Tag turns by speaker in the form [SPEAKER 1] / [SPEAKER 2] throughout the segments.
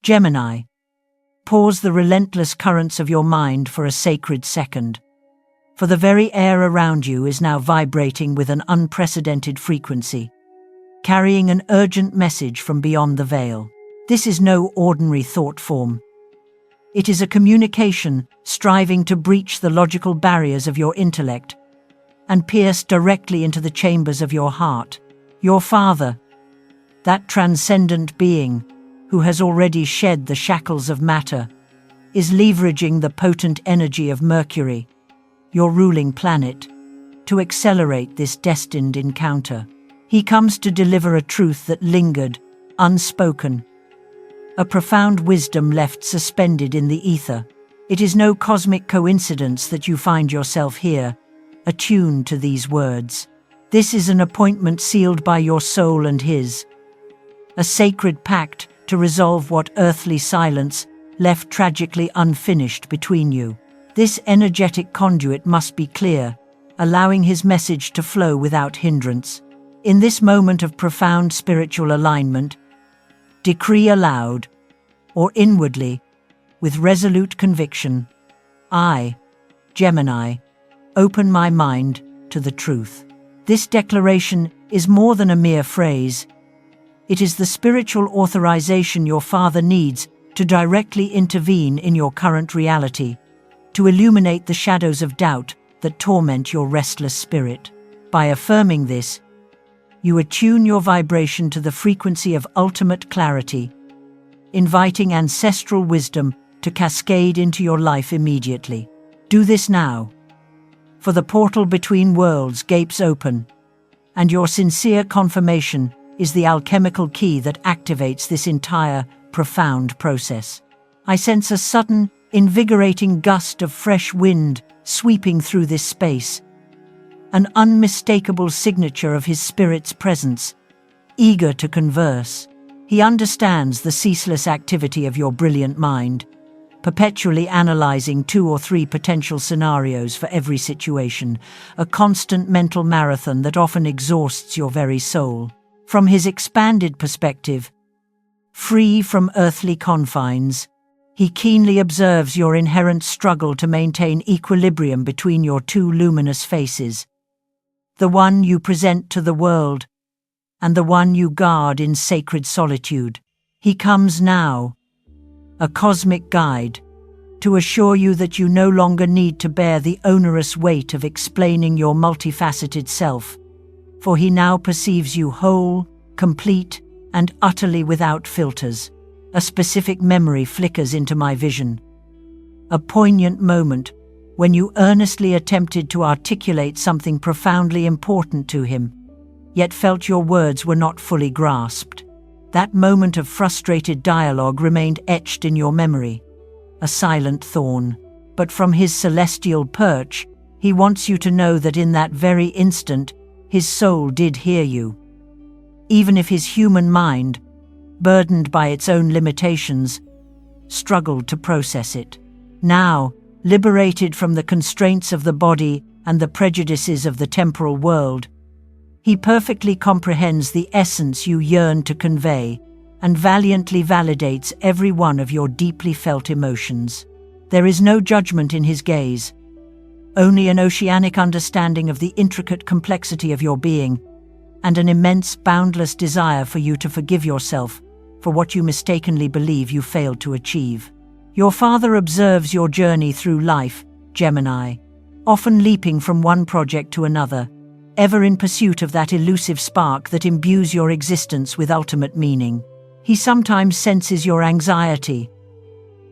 [SPEAKER 1] Gemini, pause the relentless currents of your mind for a sacred second. For the very air around you is now vibrating with an unprecedented frequency, carrying an urgent message from beyond the veil. This is no ordinary thought form. It is a communication striving to breach the logical barriers of your intellect and pierce directly into the chambers of your heart. Your Father, that transcendent being who has already shed the shackles of matter, is leveraging the potent energy of Mercury, your ruling planet, to accelerate this destined encounter. He comes to deliver a truth that lingered, unspoken, a profound wisdom left suspended in the ether. It is no cosmic coincidence that you find yourself here, attuned to these words. This is an appointment sealed by your soul and his, a sacred pact to resolve what earthly silence left tragically unfinished between you. This energetic conduit must be clear, allowing his message to flow without hindrance. In this moment of profound spiritual alignment, decree aloud, or inwardly, with resolute conviction, I, Gemini, open my mind to the truth. This declaration is more than a mere phrase. It is the spiritual authorization your Father needs to directly intervene in your current reality, to illuminate the shadows of doubt that torment your restless spirit. By affirming this, you attune your vibration to the frequency of ultimate clarity, inviting ancestral wisdom to cascade into your life immediately. Do this now, for the portal between worlds gapes open, and your sincere confirmation is the alchemical key that activates this entire, profound process. I sense a sudden, invigorating gust of fresh wind sweeping through this space, an unmistakable signature of his spirit's presence, eager to converse. He understands the ceaseless activity of your brilliant mind, perpetually analyzing 2 or 3 potential scenarios for every situation, a constant mental marathon that often exhausts your very soul. From his expanded perspective, free from earthly confines, he keenly observes your inherent struggle to maintain equilibrium between your 2 luminous faces, the one you present to the world and the one you guard in sacred solitude. He comes now, a cosmic guide, to assure you that you no longer need to bear the onerous weight of explaining your multifaceted self, for he now perceives you whole, complete, and utterly without filters. A specific memory flickers into my vision, a poignant moment when you earnestly attempted to articulate something profoundly important to him, yet felt your words were not fully grasped. That moment of frustrated dialogue remained etched in your memory, a silent thorn. But from his celestial perch, he wants you to know that in that very instant, his soul did hear you. Even if his human mind, burdened by its own limitations, struggled to process it. Now, liberated from the constraints of the body and the prejudices of the temporal world, he perfectly comprehends the essence you yearn to convey and valiantly validates every one of your deeply felt emotions. There is no judgment in his gaze, only an oceanic understanding of the intricate complexity of your being and an immense, boundless desire for you to forgive yourself for what you mistakenly believe you failed to achieve. Your Father observes your journey through life, Gemini, often leaping from one project to another, ever in pursuit of that elusive spark that imbues your existence with ultimate meaning. He sometimes senses your anxiety,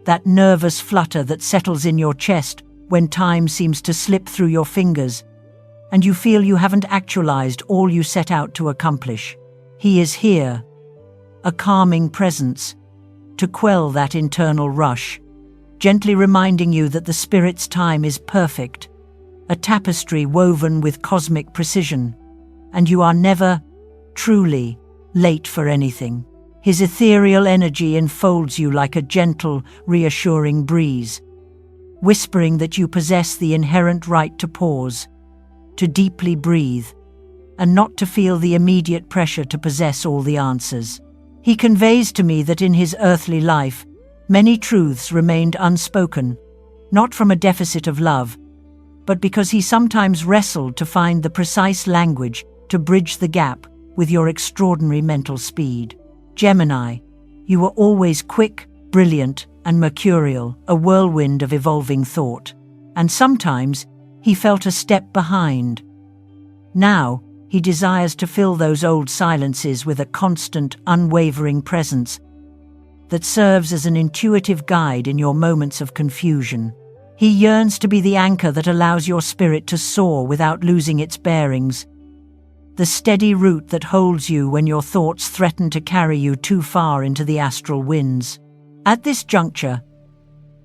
[SPEAKER 1] that nervous flutter that settles in your chest when time seems to slip through your fingers, and you feel you haven't actualized all you set out to accomplish. He is here, a calming presence, to quell that internal rush, gently reminding you that the spirit's time is perfect, a tapestry woven with cosmic precision, and you are never, truly, late for anything. His ethereal energy enfolds you like a gentle, reassuring breeze, whispering that you possess the inherent right to pause, to deeply breathe, and not to feel the immediate pressure to possess all the answers. He conveys to me that in his earthly life, many truths remained unspoken, not from a deficit of love, but because he sometimes wrestled to find the precise language to bridge the gap with your extraordinary mental speed. Gemini, you were always quick, brilliant, and mercurial, a whirlwind of evolving thought. And sometimes he felt a step behind. Now, he desires to fill those old silences with a constant, unwavering presence that serves as an intuitive guide in your moments of confusion. He yearns to be the anchor that allows your spirit to soar without losing its bearings, the steady root that holds you when your thoughts threaten to carry you too far into the astral winds. At this juncture,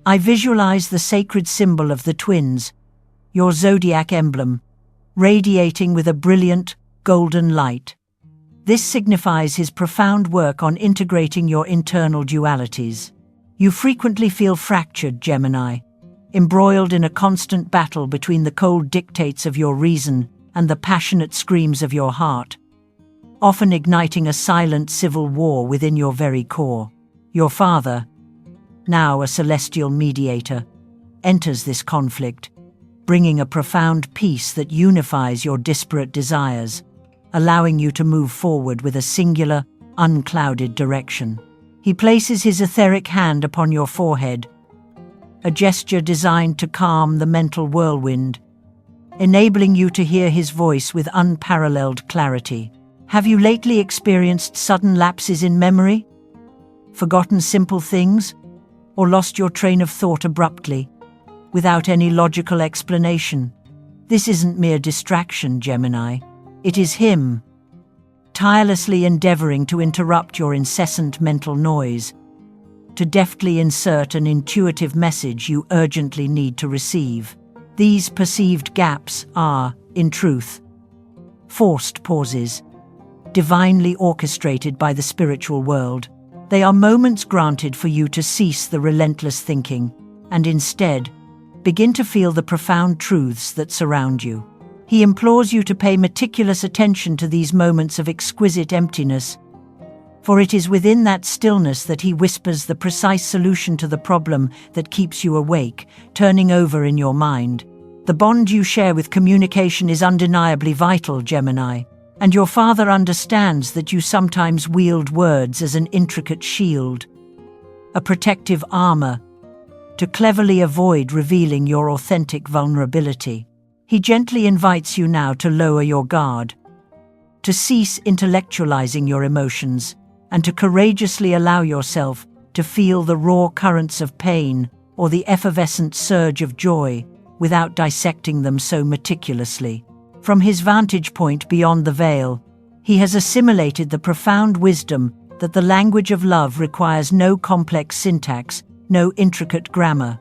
[SPEAKER 1] I visualize the sacred symbol of the twins, your zodiac emblem, radiating with a brilliant, golden light. This signifies his profound work on integrating your internal dualities. You frequently feel fractured, Gemini, embroiled in a constant battle between the cold dictates of your reason and the passionate screams of your heart, often igniting a silent civil war within your very core. Your father, now a celestial mediator, enters this conflict, bringing a profound peace that unifies your disparate desires, allowing you to move forward with a singular, unclouded direction. He places his etheric hand upon your forehead, a gesture designed to calm the mental whirlwind, enabling you to hear his voice with unparalleled clarity. Have you lately experienced sudden lapses in memory? Forgotten simple things? Or lost your train of thought abruptly, without any logical explanation? This isn't mere distraction, Gemini. It is him, tirelessly endeavoring to interrupt your incessant mental noise, to deftly insert an intuitive message you urgently need to receive. These perceived gaps are, in truth, forced pauses, divinely orchestrated by the spiritual world. They are moments granted for you to cease the relentless thinking and instead begin to feel the profound truths that surround you. He implores you to pay meticulous attention to these moments of exquisite emptiness, for it is within that stillness that he whispers the precise solution to the problem that keeps you awake, turning over in your mind. The bond you share with communication is undeniably vital, Gemini, and your father understands that you sometimes wield words as an intricate shield, a protective armor, to cleverly avoid revealing your authentic vulnerability. He gently invites you now to lower your guard, to cease intellectualizing your emotions, and to courageously allow yourself to feel the raw currents of pain or the effervescent surge of joy without dissecting them so meticulously. From his vantage point beyond the veil, he has assimilated the profound wisdom that the language of love requires no complex syntax, no intricate grammar.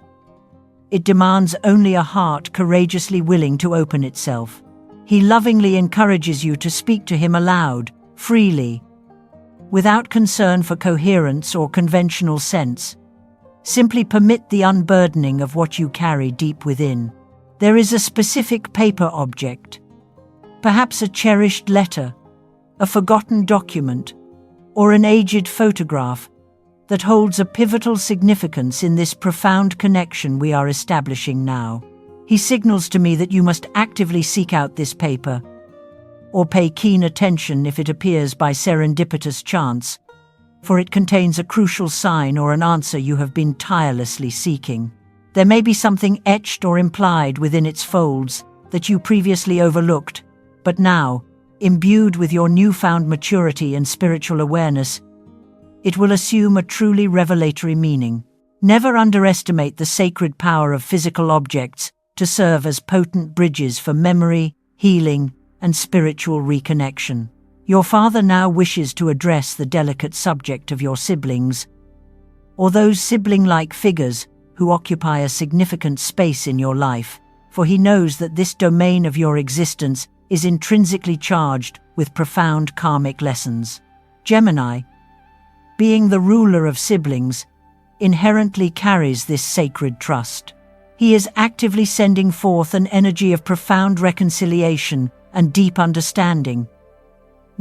[SPEAKER 1] It demands only a heart courageously willing to open itself. He lovingly encourages you to speak to him aloud, freely, without concern for coherence or conventional sense. Simply permit the unburdening of what you carry deep within. There is a specific paper object, perhaps a cherished letter, a forgotten document, or an aged photograph that holds a pivotal significance in this profound connection we are establishing now. He signals to me that you must actively seek out this paper, or pay keen attention if it appears by serendipitous chance, for it contains a crucial sign or an answer you have been tirelessly seeking. There may be something etched or implied within its folds that you previously overlooked, but now, imbued with your newfound maturity and spiritual awareness, it will assume a truly revelatory meaning. Never underestimate the sacred power of physical objects to serve as potent bridges for memory, healing, and spiritual reconnection. Your father now wishes to address the delicate subject of your siblings, or those sibling-like figures who occupy a significant space in your life, for he knows that this domain of your existence is intrinsically charged with profound karmic lessons. Gemini, being the ruler of siblings, inherently carries this sacred trust. He is actively sending forth an energy of profound reconciliation and deep understanding,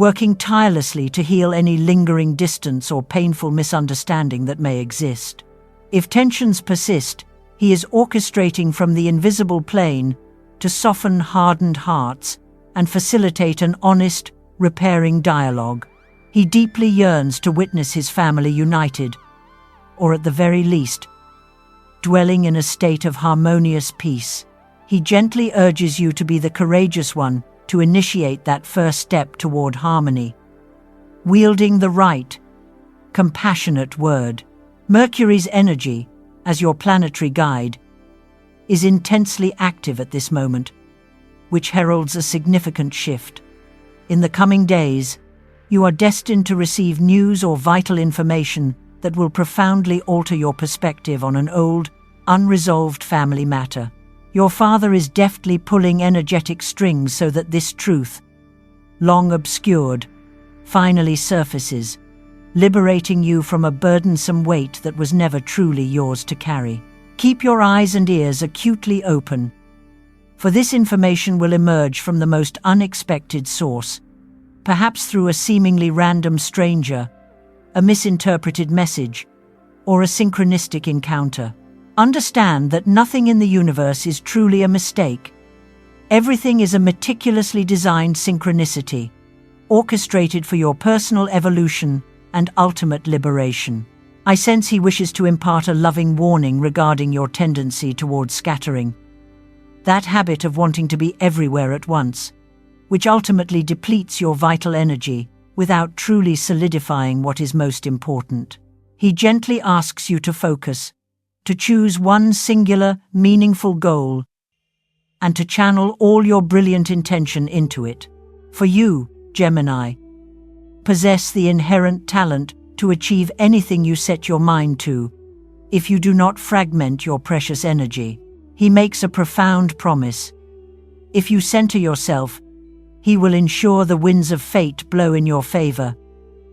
[SPEAKER 1] working tirelessly to heal any lingering distance or painful misunderstanding that may exist. If tensions persist, he is orchestrating from the invisible plane to soften hardened hearts and facilitate an honest, repairing dialogue. He deeply yearns to witness his family united, or at the very least, dwelling in a state of harmonious peace. He gently urges you to be the courageous one to initiate that first step toward harmony. Wielding the right, compassionate word, Mercury's energy, as your planetary guide, is intensely active at this moment, which heralds a significant shift. In the coming days, you are destined to receive news or vital information that will profoundly alter your perspective on an old, unresolved family matter. Your father is deftly pulling energetic strings so that this truth, long obscured, finally surfaces, liberating you from a burdensome weight that was never truly yours to carry. Keep your eyes and ears acutely open, for this information will emerge from the most unexpected source, perhaps through a seemingly random stranger, a misinterpreted message, or a synchronistic encounter. Understand that nothing in the universe is truly a mistake. Everything is a meticulously designed synchronicity, orchestrated for your personal evolution and ultimate liberation. I sense he wishes to impart a loving warning regarding your tendency towards scattering, that habit of wanting to be everywhere at once, which ultimately depletes your vital energy without truly solidifying what is most important. He gently asks you to focus, to choose one singular, meaningful goal, and to channel all your brilliant intention into it. For you, Gemini, possess the inherent talent to achieve anything you set your mind to, if you do not fragment your precious energy. He makes a profound promise. If you center yourself, he will ensure the winds of fate blow in your favor,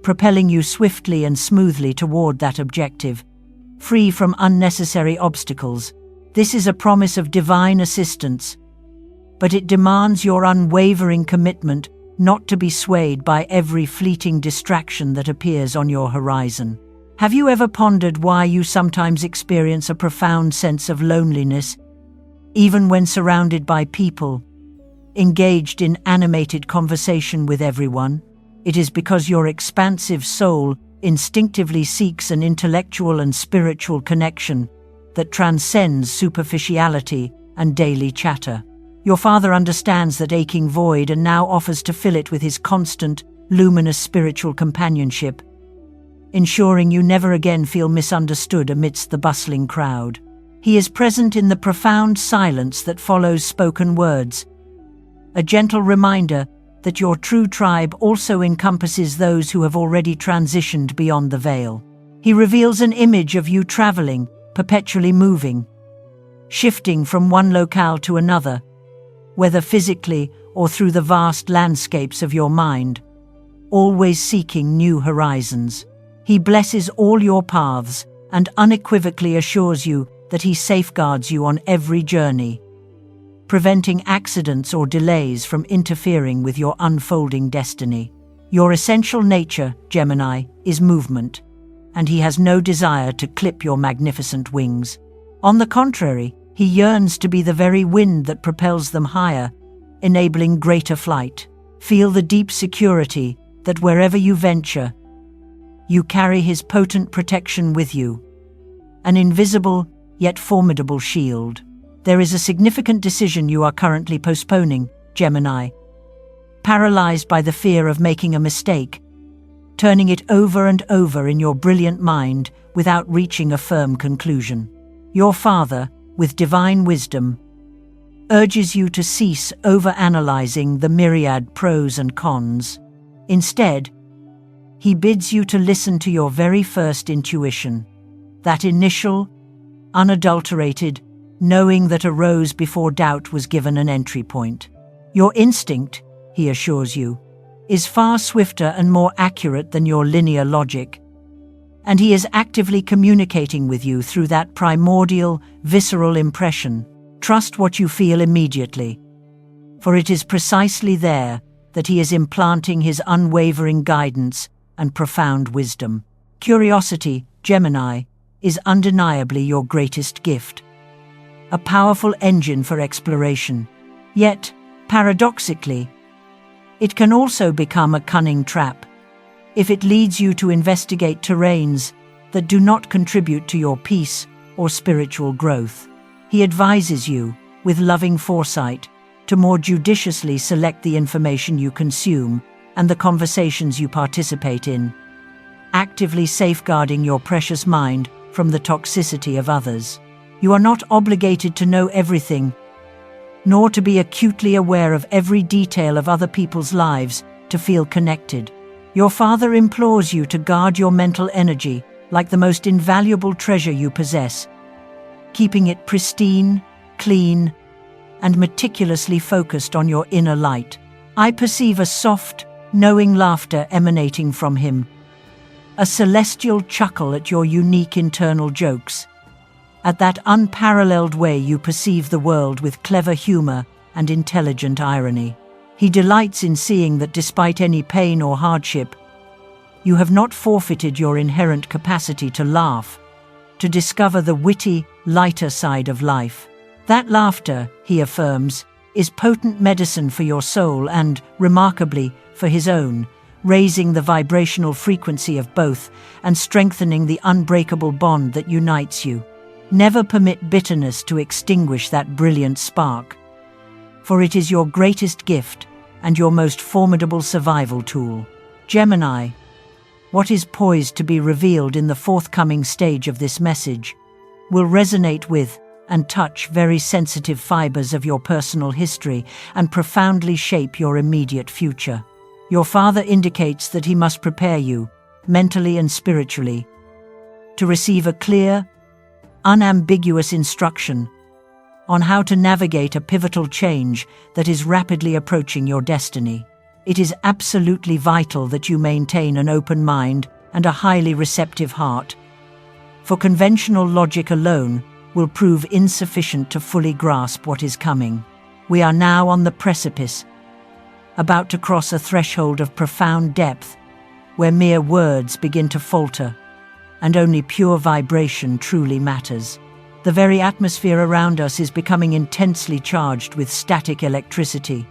[SPEAKER 1] propelling you swiftly and smoothly toward that objective, free from unnecessary obstacles. This is a promise of divine assistance, but it demands your unwavering commitment not to be swayed by every fleeting distraction that appears on your horizon. Have you ever pondered why you sometimes experience a profound sense of loneliness, even when surrounded by people, engaged in animated conversation with everyone? It is because your expansive soul instinctively seeks an intellectual and spiritual connection that transcends superficiality and daily chatter. Your father understands that aching void and now offers to fill it with his constant, luminous spiritual companionship, ensuring you never again feel misunderstood amidst the bustling crowd. He is present in the profound silence that follows spoken words, a gentle reminder that your true tribe also encompasses those who have already transitioned beyond the veil. He reveals an image of you traveling, perpetually moving, shifting from one locale to another, whether physically or through the vast landscapes of your mind, always seeking new horizons. He blesses all your paths and unequivocally assures you that he safeguards you on every journey, preventing accidents or delays from interfering with your unfolding destiny. Your essential nature, Gemini, is movement, and he has no desire to clip your magnificent wings. On the contrary, he yearns to be the very wind that propels them higher, enabling greater flight. Feel the deep security that wherever you venture, you carry his potent protection with you, an invisible yet formidable shield. There is a significant decision you are currently postponing, Gemini, paralyzed by the fear of making a mistake, turning it over and over in your brilliant mind without reaching a firm conclusion. Your father, with divine wisdom, urges you to cease overanalyzing the myriad pros and cons. Instead, he bids you to listen to your very first intuition, that initial, unadulterated knowing that arose before doubt was given an entry point. Your instinct, he assures you, is far swifter and more accurate than your linear logic, and he is actively communicating with you through that primordial, visceral impression. Trust what you feel immediately, for it is precisely there that he is implanting his unwavering guidance and profound wisdom. Curiosity, Gemini, is undeniably your greatest gift. A powerful engine for exploration. Yet, paradoxically, it can also become a cunning trap if it leads you to investigate terrains that do not contribute to your peace or spiritual growth. He advises you, with loving foresight, to more judiciously select the information you consume and the conversations you participate in, actively safeguarding your precious mind from the toxicity of others. You are not obligated to know everything, nor to be acutely aware of every detail of other people's lives to feel connected. Your father implores you to guard your mental energy like the most invaluable treasure you possess, keeping it pristine, clean, and meticulously focused on your inner light. I perceive a soft, knowing laughter emanating from him, a celestial chuckle at your unique internal jokes, at that unparalleled way you perceive the world with clever humor and intelligent irony. He delights in seeing that despite any pain or hardship, you have not forfeited your inherent capacity to laugh, to discover the witty, lighter side of life. That laughter, he affirms, is potent medicine for your soul and, remarkably, for his own, raising the vibrational frequency of both and strengthening the unbreakable bond that unites you. Never permit bitterness to extinguish that brilliant spark, for it is your greatest gift and your most formidable survival tool. Gemini, what is poised to be revealed in the forthcoming stage of this message will resonate with and touch very sensitive fibers of your personal history and profoundly shape your immediate future. Your father indicates that he must prepare you, mentally and spiritually, to receive a clear, unambiguous instruction on how to navigate a pivotal change that is rapidly approaching your destiny. It is absolutely vital that you maintain an open mind and a highly receptive heart, for conventional logic alone will prove insufficient to fully grasp what is coming. We are now on the precipice, about to cross a threshold of profound depth, where mere words begin to falter, and only pure vibration truly matters. The very atmosphere around us is becoming intensely charged with static electricity,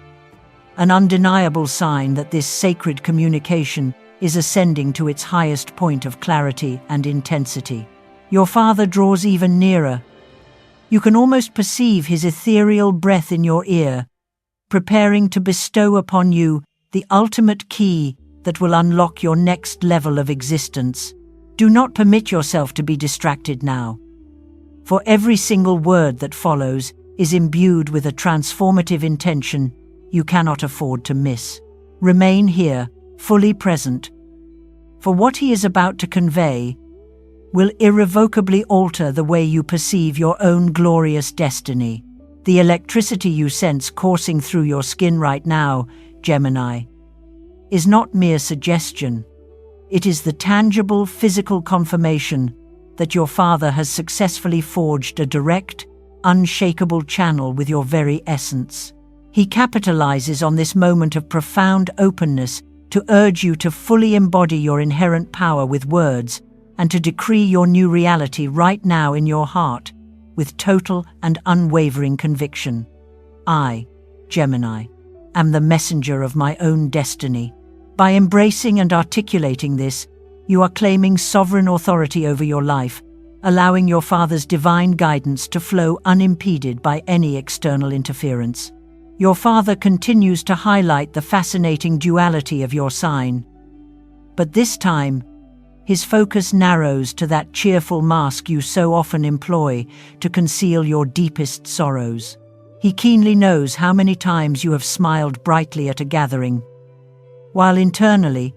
[SPEAKER 1] an undeniable sign that this sacred communication is ascending to its highest point of clarity and intensity. Your father draws even nearer. You can almost perceive his ethereal breath in your ear, preparing to bestow upon you the ultimate key that will unlock your next level of existence. Do not permit yourself to be distracted now, for every single word that follows is imbued with a transformative intention you cannot afford to miss. Remain here, fully present, for what he is about to convey will irrevocably alter the way you perceive your own glorious destiny. The electricity you sense coursing through your skin right now, Gemini, is not mere suggestion. It is the tangible physical confirmation that your father has successfully forged a direct, unshakable channel with your very essence. He capitalizes on this moment of profound openness to urge you to fully embody your inherent power with words and to decree your new reality right now in your heart with total and unwavering conviction. I, Gemini, am the messenger of my own destiny. By embracing and articulating this, you are claiming sovereign authority over your life, allowing your father's divine guidance to flow unimpeded by any external interference. Your father continues to highlight the fascinating duality of your sign, but this time, his focus narrows to that cheerful mask you so often employ to conceal your deepest sorrows. He keenly knows how many times you have smiled brightly at a gathering, while internally,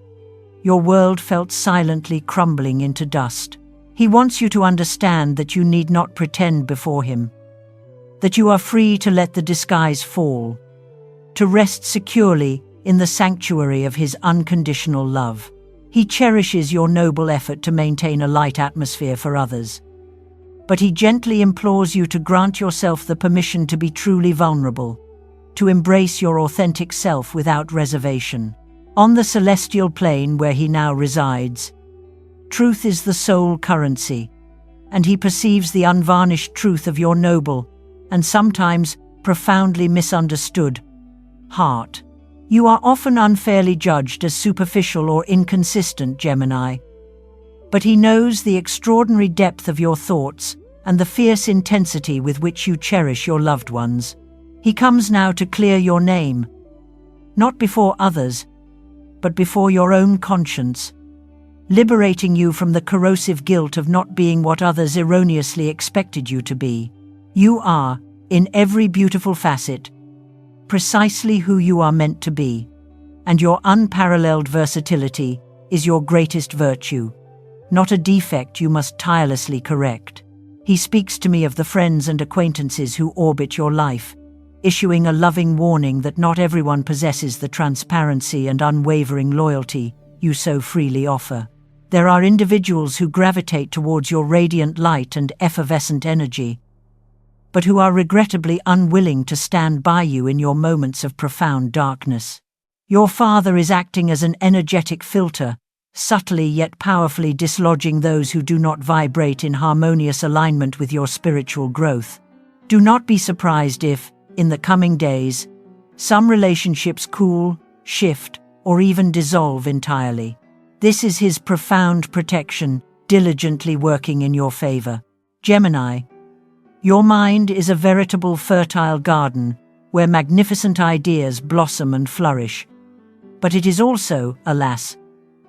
[SPEAKER 1] your world felt silently crumbling into dust. He wants you to understand that you need not pretend before him, that you are free to let the disguise fall, to rest securely in the sanctuary of his unconditional love. He cherishes your noble effort to maintain a light atmosphere for others, but he gently implores you to grant yourself the permission to be truly vulnerable, to embrace your authentic self without reservation. On the celestial plane where he now resides, truth is the sole currency, and he perceives the unvarnished truth of your noble, and sometimes profoundly misunderstood, heart. You are often unfairly judged as superficial or inconsistent, Gemini, but he knows the extraordinary depth of your thoughts and the fierce intensity with which you cherish your loved ones. He comes now to clear your name, not before others, but before your own conscience, liberating you from the corrosive guilt of not being what others erroneously expected you to be. You are, in every beautiful facet, precisely who you are meant to be, and your unparalleled versatility is your greatest virtue, not a defect you must tirelessly correct. He speaks to me of the friends and acquaintances who orbit your life, issuing a loving warning that not everyone possesses the transparency and unwavering loyalty you so freely offer. There are individuals who gravitate towards your radiant light and effervescent energy, but who are regrettably unwilling to stand by you in your moments of profound darkness. Your father is acting as an energetic filter, subtly yet powerfully dislodging those who do not vibrate in harmonious alignment with your spiritual growth. Do not be surprised if, in the coming days, some relationships cool, shift, or even dissolve entirely. This is his profound protection, diligently working in your favor. Gemini, your mind is a veritable fertile garden where magnificent ideas blossom and flourish. But it is also, alas,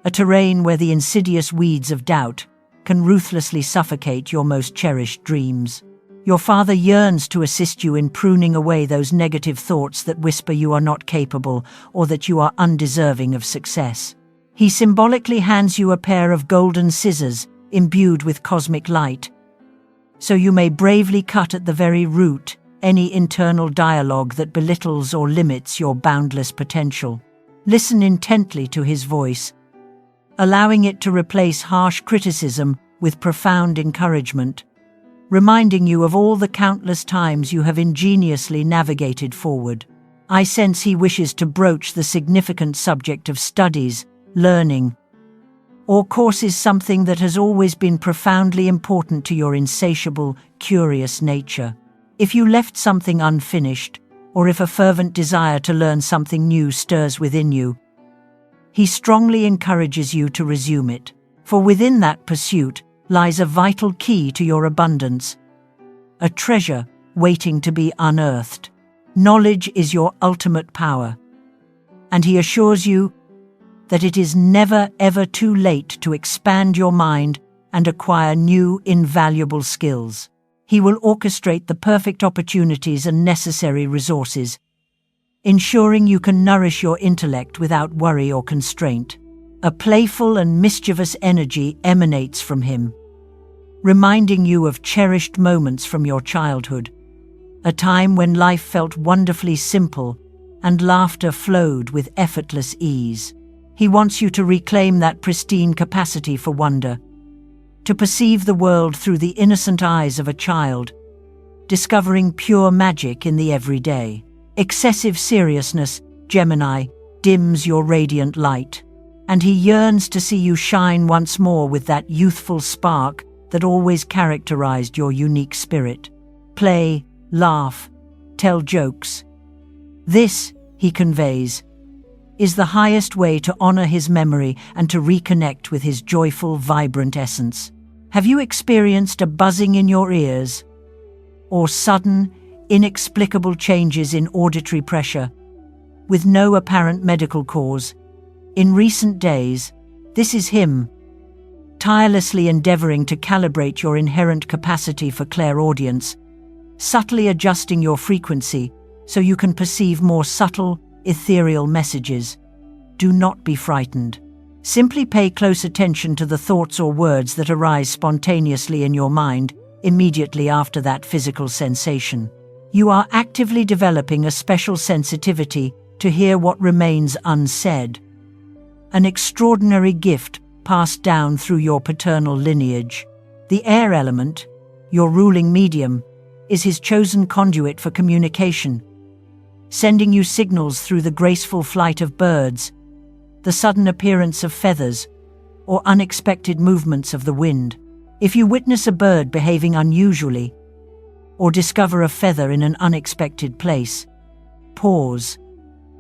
[SPEAKER 1] a terrain where the insidious weeds of doubt can ruthlessly suffocate your most cherished dreams. Your father yearns to assist you in pruning away those negative thoughts that whisper you are not capable or that you are undeserving of success. He symbolically hands you a pair of golden scissors imbued with cosmic light, so you may bravely cut at the very root any internal dialogue that belittles or limits your boundless potential. Listen intently to his voice, allowing it to replace harsh criticism with profound encouragement, reminding you of all the countless times you have ingeniously navigated forward. I sense he wishes to broach the significant subject of studies, learning, or courses, something that has always been profoundly important to your insatiable, curious nature. If you left something unfinished, or if a fervent desire to learn something new stirs within you, he strongly encourages you to resume it, for within that pursuit lies a vital key to your abundance, a treasure waiting to be unearthed. Knowledge is your ultimate power, and he assures you that it is never ever too late to expand your mind and acquire new, invaluable skills. He will orchestrate the perfect opportunities and necessary resources, ensuring you can nourish your intellect without worry or constraint. A playful and mischievous energy emanates from him, reminding you of cherished moments from your childhood, a time when life felt wonderfully simple and laughter flowed with effortless ease. He wants you to reclaim that pristine capacity for wonder, to perceive the world through the innocent eyes of a child, discovering pure magic in the everyday. Excessive seriousness, Gemini, dims your radiant light, and he yearns to see you shine once more with that youthful spark that always characterized your unique spirit. Play, laugh, tell jokes. This, he conveys, is the highest way to honor his memory and to reconnect with his joyful, vibrant essence. Have you experienced a buzzing in your ears, or sudden, inexplicable changes in auditory pressure, with no apparent medical cause? In recent days, this is him, tirelessly endeavoring to calibrate your inherent capacity for clairaudience, subtly adjusting your frequency so you can perceive more subtle, ethereal messages. Do not be frightened. Simply pay close attention to the thoughts or words that arise spontaneously in your mind immediately after that physical sensation. You are actively developing a special sensitivity to hear what remains unsaid, an extraordinary gift passed down through your paternal lineage. The air element, your ruling medium, is his chosen conduit for communication, sending you signals through the graceful flight of birds, the sudden appearance of feathers, or unexpected movements of the wind. If you witness a bird behaving unusually, or discover a feather in an unexpected place, pause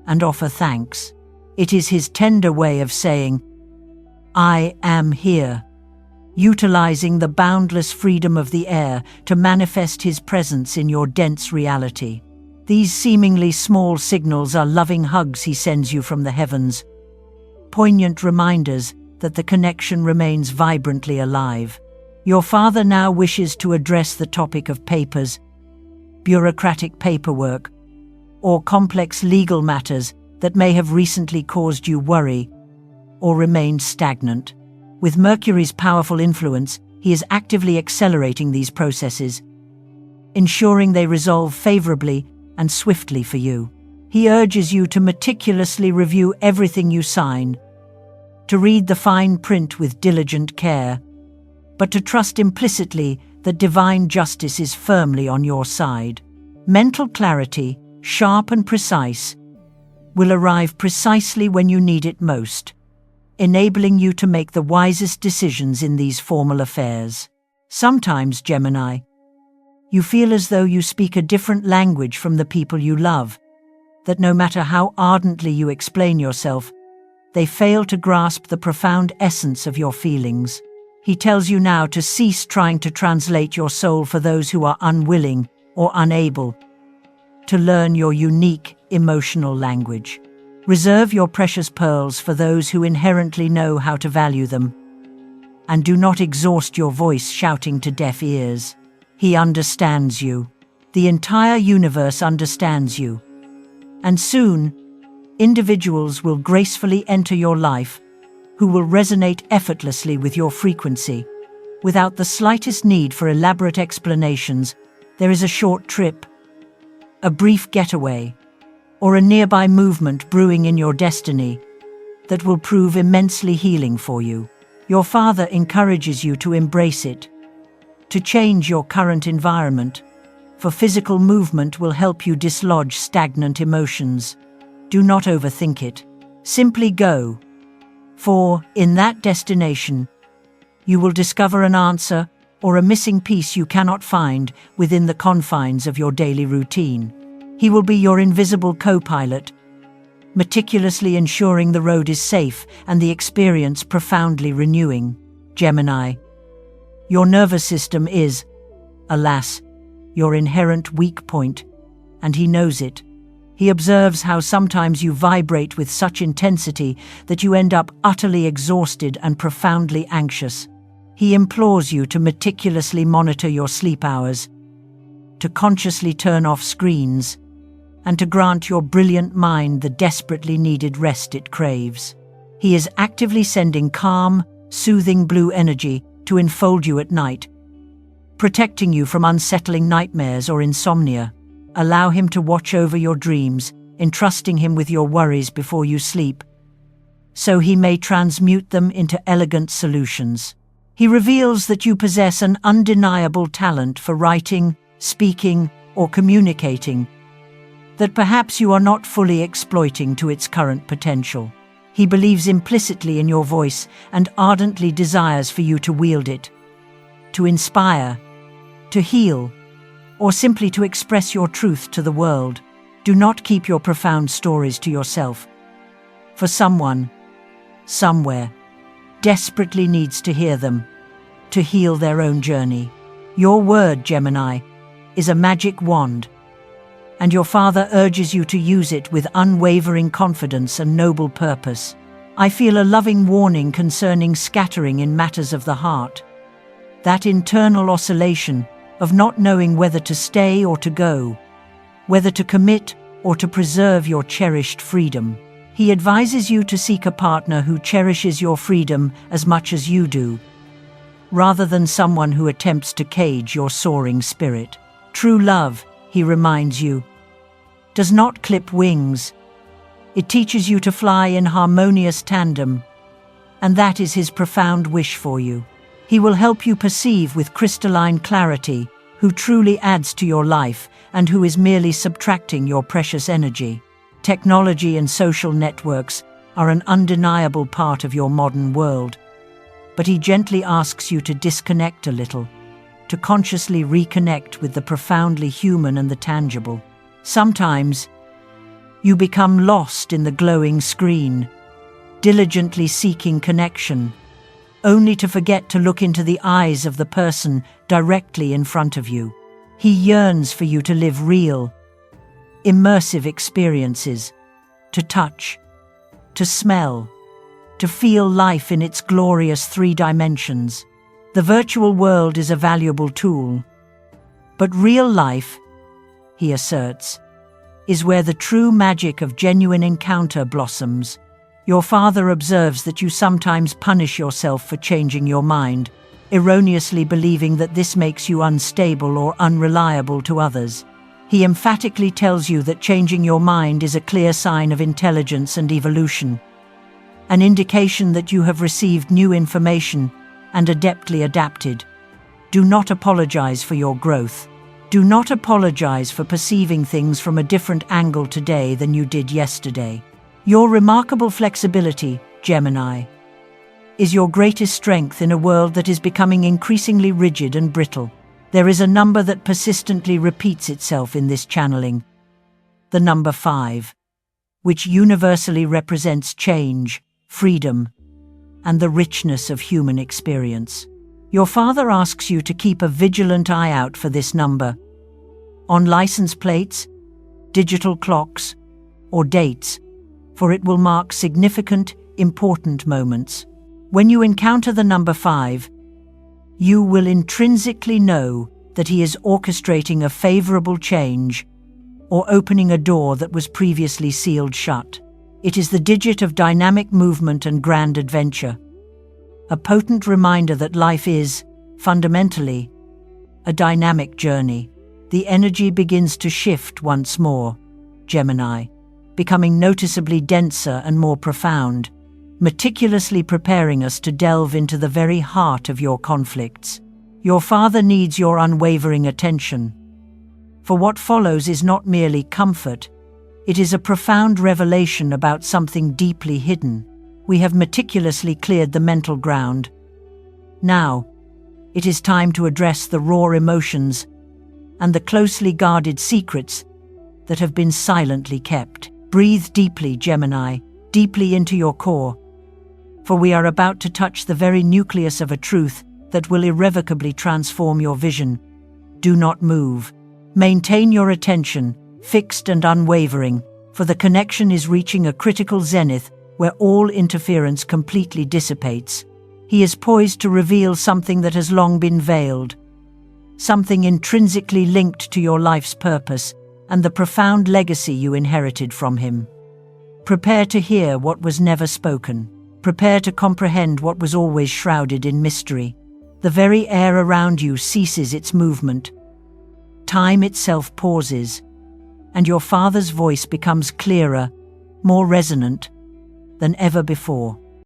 [SPEAKER 1] and offer thanks. It is his tender way of saying, "I am here," utilizing the boundless freedom of the air to manifest his presence in your dense reality. These seemingly small signals are loving hugs he sends you from the heavens, poignant reminders that the connection remains vibrantly alive. Your father now wishes to address the topic of papers, bureaucratic paperwork, or complex legal matters that may have recently caused you worry or remained stagnant. With Mercury's powerful influence, he is actively accelerating these processes, ensuring they resolve favorably and swiftly for you. He urges you to meticulously review everything you sign, to read the fine print with diligent care, but to trust implicitly that divine justice is firmly on your side. Mental clarity, sharp and precise, will arrive precisely when you need it most, enabling you to make the wisest decisions in these formal affairs. Sometimes, Gemini, you feel as though you speak a different language from the people you love, that no matter how ardently you explain yourself, they fail to grasp the profound essence of your feelings. He tells you now to cease trying to translate your soul for those who are unwilling or unable to learn your unique emotional language. Reserve your precious pearls for those who inherently know how to value them, and do not exhaust your voice shouting to deaf ears. He understands you. The entire universe understands you. And soon, individuals will gracefully enter your life who will resonate effortlessly with your frequency. Without the slightest need for elaborate explanations, there is a short trip, a brief getaway, or a nearby movement brewing in your destiny that will prove immensely healing for you. Your father encourages you to embrace it, to change your current environment, for physical movement will help you dislodge stagnant emotions. Do not overthink it. Simply go. For, in that destination, you will discover an answer or a missing piece you cannot find within the confines of your daily routine. He will be your invisible co-pilot, meticulously ensuring the road is safe and the experience profoundly renewing. Gemini, your nervous system is, alas, your inherent weak point, and he knows it. He observes how sometimes you vibrate with such intensity that you end up utterly exhausted and profoundly anxious. He implores you to meticulously monitor your sleep hours, to consciously turn off screens, and to grant your brilliant mind the desperately needed rest it craves. He is actively sending calm, soothing blue energy to enfold you at night, protecting you from unsettling nightmares or insomnia. Allow him to watch over your dreams, entrusting him with your worries before you sleep, so he may transmute them into elegant solutions. He reveals that you possess an undeniable talent for writing, speaking, or communicating, that perhaps you are not fully exploiting to its current potential. He believes implicitly in your voice and ardently desires for you to wield it, to inspire, to heal, or simply to express your truth to the world. Do not keep your profound stories to yourself, for someone, somewhere, desperately needs to hear them, to heal their own journey. Your word, Gemini, is a magic wand, and your father urges you to use it with unwavering confidence and noble purpose. I feel a loving warning concerning scattering in matters of the heart, that internal oscillation of not knowing whether to stay or to go, whether to commit or to preserve your cherished freedom. He advises you to seek a partner who cherishes your freedom as much as you do, rather than someone who attempts to cage your soaring spirit. True love, he reminds you, does not clip wings. It teaches you to fly in harmonious tandem, and that is his profound wish for you. He will help you perceive with crystalline clarity who truly adds to your life and who is merely subtracting your precious energy. Technology and social networks are an undeniable part of your modern world, but he gently asks you to disconnect a little, to consciously reconnect with the profoundly human and the tangible. Sometimes, you become lost in the glowing screen, diligently seeking connection, only to forget to look into the eyes of the person directly in front of you. He yearns for you to live real, immersive experiences, to touch, to smell, to feel life in its glorious 3 dimensions. The virtual world is a valuable tool, but real life, he asserts, is where the true magic of genuine encounter blossoms. Your father observes that you sometimes punish yourself for changing your mind, erroneously believing that this makes you unstable or unreliable to others. He emphatically tells you that changing your mind is a clear sign of intelligence and evolution, an indication that you have received new information and adeptly adapted. Do not apologize for your growth. Do not apologize for perceiving things from a different angle today than you did yesterday. Your remarkable flexibility, Gemini, is your greatest strength in a world that is becoming increasingly rigid and brittle. There is a number that persistently repeats itself in this channeling, the number 5, which universally represents change, freedom, and the richness of human experience. Your father asks you to keep a vigilant eye out for this number, on license plates, digital clocks, or dates, for it will mark significant, important moments. When you encounter the number 5, you will intrinsically know that he is orchestrating a favorable change or opening a door that was previously sealed shut. It is the digit of dynamic movement and grand adventure, a potent reminder that life is, fundamentally, a dynamic journey. The energy begins to shift once more, Gemini, becoming noticeably denser and more profound, meticulously preparing us to delve into the very heart of your conflicts. Your father needs your unwavering attention, for what follows is not merely comfort, it is a profound revelation about something deeply hidden. We have meticulously cleared the mental ground. Now, it is time to address the raw emotions and the closely guarded secrets that have been silently kept. Breathe deeply, Gemini, deeply into your core, for we are about to touch the very nucleus of a truth that will irrevocably transform your vision. Do not move. Maintain your attention, fixed and unwavering, for the connection is reaching a critical zenith where all interference completely dissipates. He is poised to reveal something that has long been veiled, something intrinsically linked to your life's purpose and the profound legacy you inherited from him. Prepare to hear what was never spoken. Prepare to comprehend what was always shrouded in mystery. The very air around you ceases its movement. Time itself pauses, and your father's voice becomes clearer, more resonant than ever before.